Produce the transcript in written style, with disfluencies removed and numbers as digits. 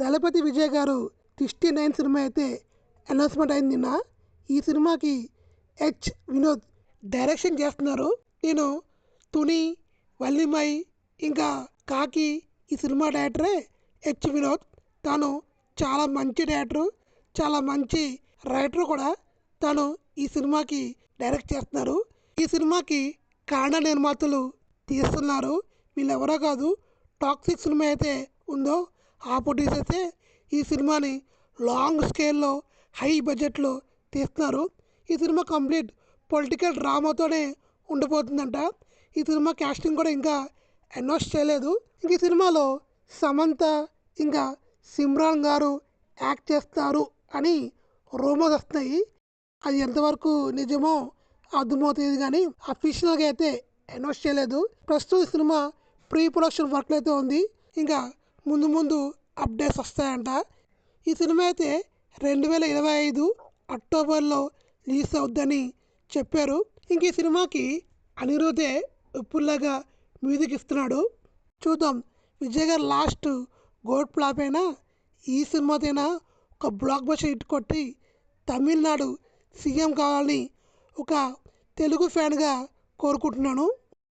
దళపతి విజయ్ గారు 69 సినిమా అయితే అనౌన్స్మెంట్ అయింది నిన్న. ఈ సినిమాకి వినోద్ డైరెక్షన్ చేస్తున్నారు. నేను తుని, వల్లిమై, ఇంకా కాకి ఈ సినిమా డైరెక్టరే వినోద్. తాను చాలా మంచి డైరెక్టరు, చాలా మంచి రైటర్ కూడా. తాను ఈ సినిమాకి డైరెక్ట్ చేస్తున్నారు. ఈ సినిమాకి కాండ నిర్మాతలు తీస్తున్నారు. వీళ్ళు ఎవరో కాదు, టాక్సిక్ సినిమా అయితే ఉందో ఆ ప్రొడ్యూసర్సే ఈ సినిమాని లాంగ్ స్కేల్లో హై బడ్జెట్లో తీస్తున్నారు. ఈ సినిమా కంప్లీట్ పొలిటికల్ డ్రామాతోనే ఉండిపోతుందంట. ఈ సినిమా క్యాస్టింగ్ కూడా ఇంకా అనౌన్స్ చేయలేదు. ఇంక ఈ సినిమాలో సమంత ఇంకా సిమ్రాన్ గారు యాక్ట్ చేస్తారు అని రూమర్స్ వస్తున్నాయి. అది ఎంతవరకు నిజమో అర్థమవుతుంది కానీ అఫీషియల్గా అయితే అనౌన్స్ చేయలేదు. ప్రస్తుతం ఈ సినిమా ప్రీ ప్రొడక్షన్ వర్క్లో అయితే ఉంది. ఇంకా ముందు ముందు అప్డేట్స్ వస్తాయంట. ఈ సినిమా అయితే 2025 అక్టోబర్లో రిలీజ్ అవుద్దని చెప్పారు. ఇంక ఈ సినిమాకి అనిరుద్ధే ఎప్పుడులాగా మ్యూజిక్ ఇస్తున్నాడు. చూద్దాం, విజయ్ గారు లాస్ట్ గోడ్ ఫ్లాప్ అయినా ఈ సినిమాతైనా ఒక బ్లాక్ బస్టర్ హిట్ కొట్టి తమిళనాడు సీఎం కావాలని ఒక తెలుగు ఫ్యాన్గా కోరుకుంటున్నాను.